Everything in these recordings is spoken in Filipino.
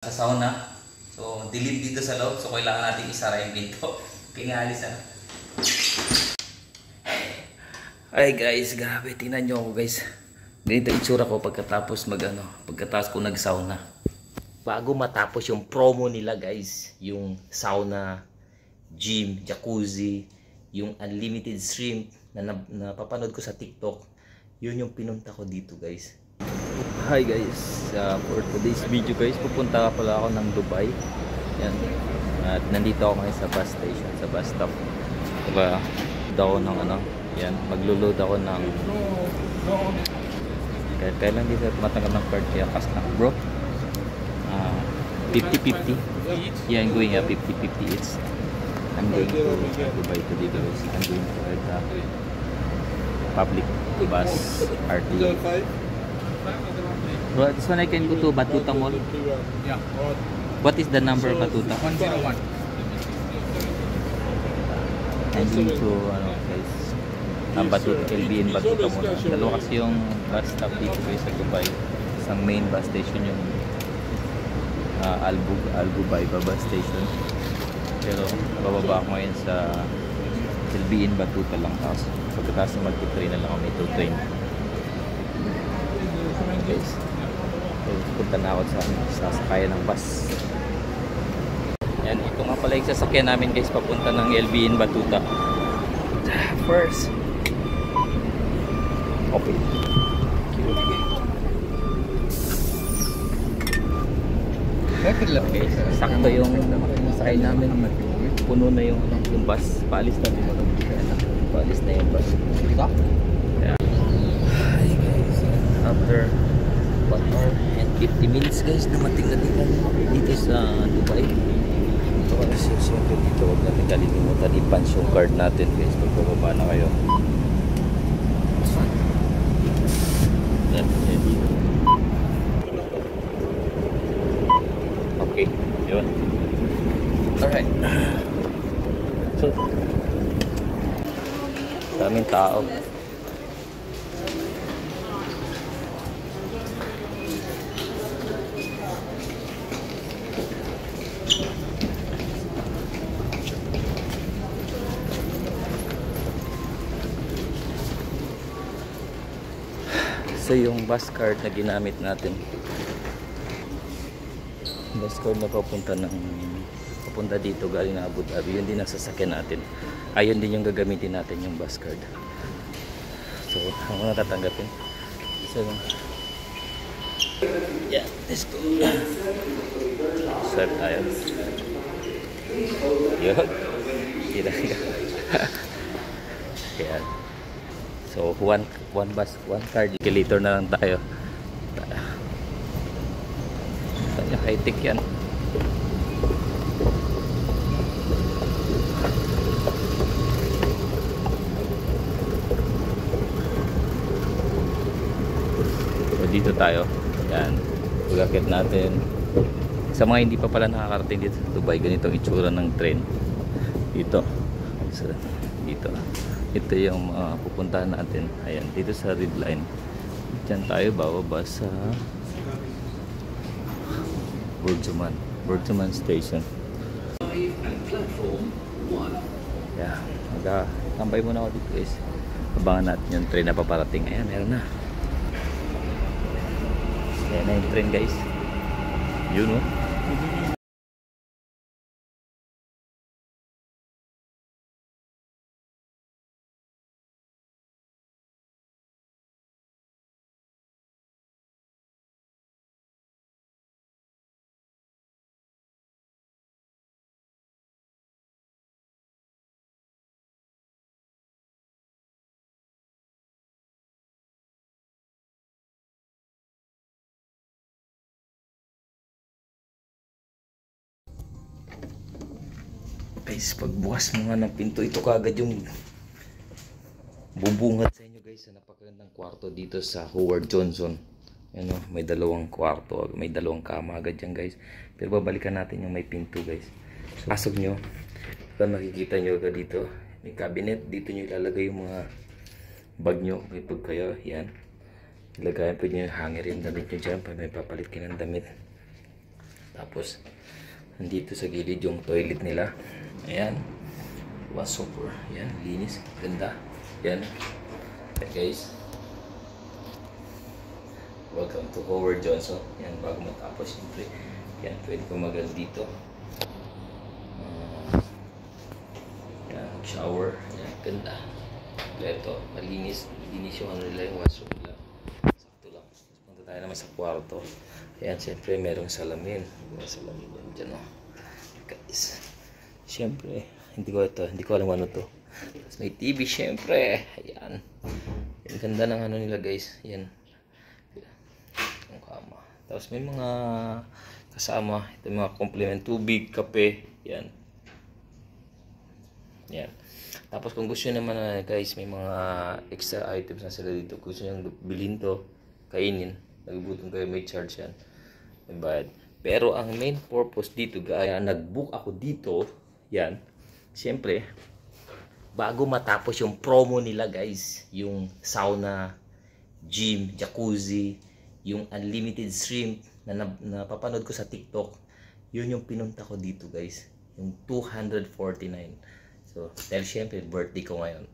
Sa sauna. So, dilim dito sa loob. So, kailangan natin isara yung pinto. Kingalis na. Ay guys, grabe. Tingnan nyo ako guys. Ganito itsura ko pagkatapos pagkatapos ko nag-sauna. Bago matapos yung promo nila guys. Yung sauna, gym, jacuzzi, yung unlimited shrimp na napapanood ko sa TikTok. Yun yung pinunta ko dito guys. Hi guys, for today's video guys, pupunta pala ako ng Dubai. Yan. At nandito ako ngayon sa bus station, sa bus stop. Diba, ako ng yan, maglulod ako ng kailan dito matanggap ng card kaya kas na bro. 50-50. Yeah, I'm going 50-50. I'm going to Dubai today guys. I'm going to the public bus RT. Bro, this one I can go to Batuta Mall. Yeah. What is the number Batuta? 101. I'm going to guys, Batuta, LBN Batuta Mall. Dalawa kasi yung bus stop dito guys sa Dubai. Isang main bus station yung Al Bubaiba bus station. Pero bababa ako ngayon sa LBN Batuta lang. Tapos pagkatapos mag-train na lang ako may train. Guys. Punta na ako sa sasakayan ng bus. Yan, ito nga pala yung sasakyan namin guys papunta ng LBN Batuta. First open. Okay, sakto yung sakay namin. Puno na yung bus. Paalis na din. Paalis na yung bus. Yeah. Hi guys, after 1 hour and 50 minutes guys, dumating na dito sa Dubai. Ito kasi siyempre dito, huwag natin kalilimutan i-punch yung card natin guys pag bababa na kayo. Okay, yun. Alright. So, daming tao. So yung bus card na ginamit natin, bus card na papunta dito galing na Abu Dhabi, yun din ang sasakyan natin. Ayun din yung gagamitin natin yung bus card. So ako na tatanggapin. So yeah, let's go. Swipe tayo. Yun. Kira. Kaya so one bus, one card. Later na lang tayo. High-tech yan. So dito tayo. Yan. Pagkakit natin. Sa mga hindi pa pala nakakarating dito sa Dubai, ganito ang itsura ng train. Dito. So, dito. Ito yung pupuntahan natin. Ayan, dito sa red line. Diyan tayo bababa sa Burjuman Station. Yeah, magkakambay muna ako dito guys. Abangan natin yung train na paparating. Ayan, meron na. Ayan na yung train guys. Yun o. Guys, pagbukas mo nga ng pinto, ito kagad yung bubungad sa inyo guys sa napakagandang kwarto dito sa Howard Johnson. Ano, may dalawang kwarto, may dalawang kama agad yan guys. Pero babalikan natin yung may pinto guys. So, pasok nyo, kung nakikita nyo agad dito, may cabinet, dito nyo ilalagay yung mga bag nyo, may pag kayo, yan. Ilagayan po nyo yung hanger yung damit nyo dyan pag may papalit kayo ng damit. Tapos, nandito sa gilid yung toilet nila. Ayan. Was super. Ayan, linis. Ganda. Ayan. Okay, guys. Welcome to Howard Johnson. Ayan, bago matapos, siyempre. Ayan, pwede ko mag dito. Ayan, shower. Ayan, ganda. Ito, malinis. Linis yung ano nila, yung washroom nila. Sakto lang. Punta tayo naman sa kwarto. Ayan, siyempre, merong salamin. May salamin yan dyan, oh. Guys. Siyempre, hindi ko alam ano to. Tapos may TV, siyempre. Ayan. Yung ganda ng ano nila, guys. Ayan. Yung kama. Tapos may mga kasama. Ito yung mga complement. Tubig, kape. Ayan. Ayan. Tapos kung gusto nyo naman guys, may mga extra items na sila dito. Gusto nyo bilhin to, kainin. Nagugutom kayo, may charge yan. May bayad. Pero ang main purpose dito, kaya nag-book ako dito, yan. Siyempre, bago matapos yung promo nila guys, yung sauna, gym, jacuzzi, yung unlimited shrimp na napapanood ko sa TikTok, yun yung pinunta ko dito guys. Yung 249. So, dahil syempre, birthday ko ngayon.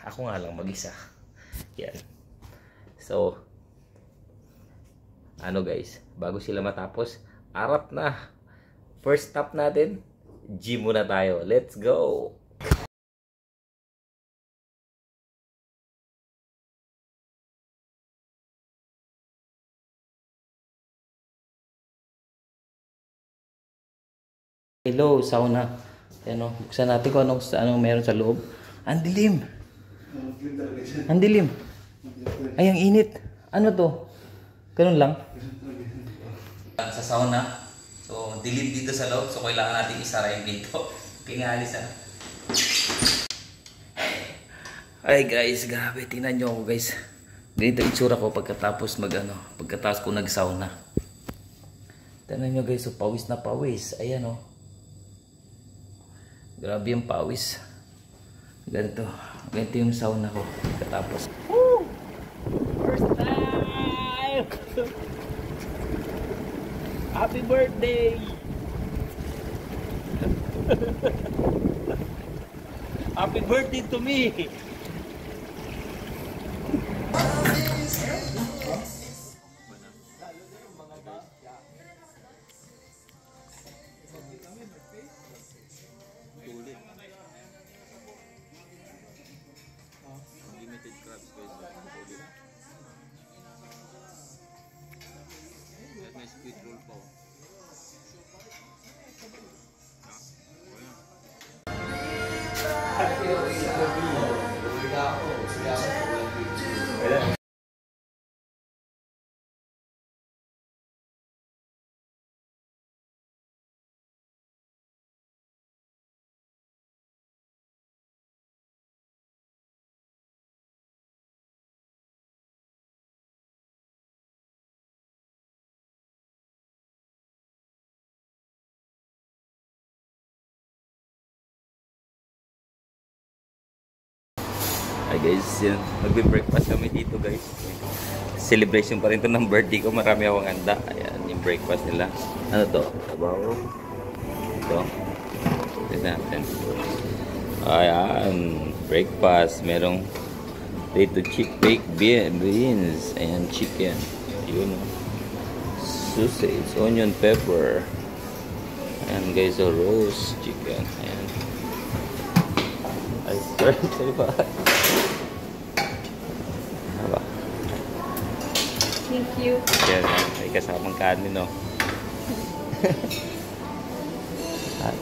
Ako nga lang mag-isa. Yan. So, ano guys, bago sila matapos, arap na. First stop natin, gym muna tayo. Let's go! Hello, sauna. Ano, buksan natin kung anong meron sa loob. Ang dilim. Ang dilim. Ay, ang init. Ano to? Ganun lang. Sa sauna. So, dilim dito sa loob. So, kailangan natin isara yung dito. Pingalis ah. Ay guys, grabe. Tingnan nyo ako guys. Ganito itsura ko pagkatapos pagkatapos ko nag-sauna. Tingnan nyo guys, so pawis na pawis. Ayan oh. Grabe yung pawis. Ganito yung sauna ko katapos. Woo! First time! Happy birthday! Happy birthday to me! Unlimited crabs guys. At may squid roll pa. Hi guys, magbe-breakfast kami dito guys. Celebration pa rin to ng birthday ko. Marami akong handa. Ayan yung breakfast nila. Ano to? Tabaho. Ito. Tignan natin. Ayan. Breakfast. Merong potato chip, baked beans. Ayan, chicken. Yun o. Sausage, onion, pepper. Ayan guys, so roast chicken. Ayan. Ice cream. Sorry ba? Thank you. Yan, may kasamang kanin, no? At,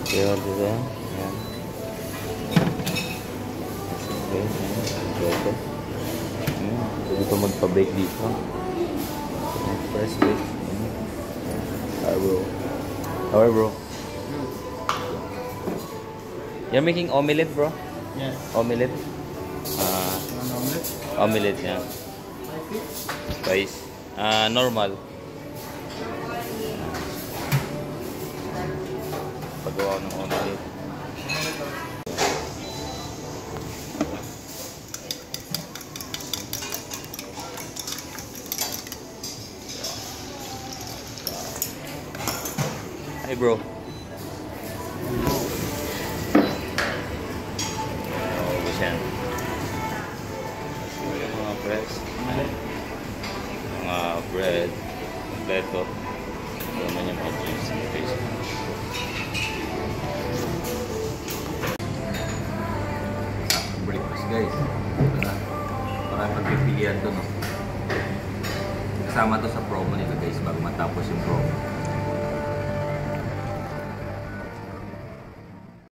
yun, dito. Yan. Okay, dito. Pwede pa magpa-bake dito. Fresh bake. Alright, bro. Alright, bro. You're making omelette, bro? Yes. Omelette? An omelette? Omelette, yeah. Guys, normal. Paggawa ng omelette. Hey bro. Yan. Yung mga bread. Mga bread. Kompleto. Ito naman yung mga cheese. Breakfast guys. Parang magpipilian to, no? Kasama to sa promo nila guys bago matapos yung promo.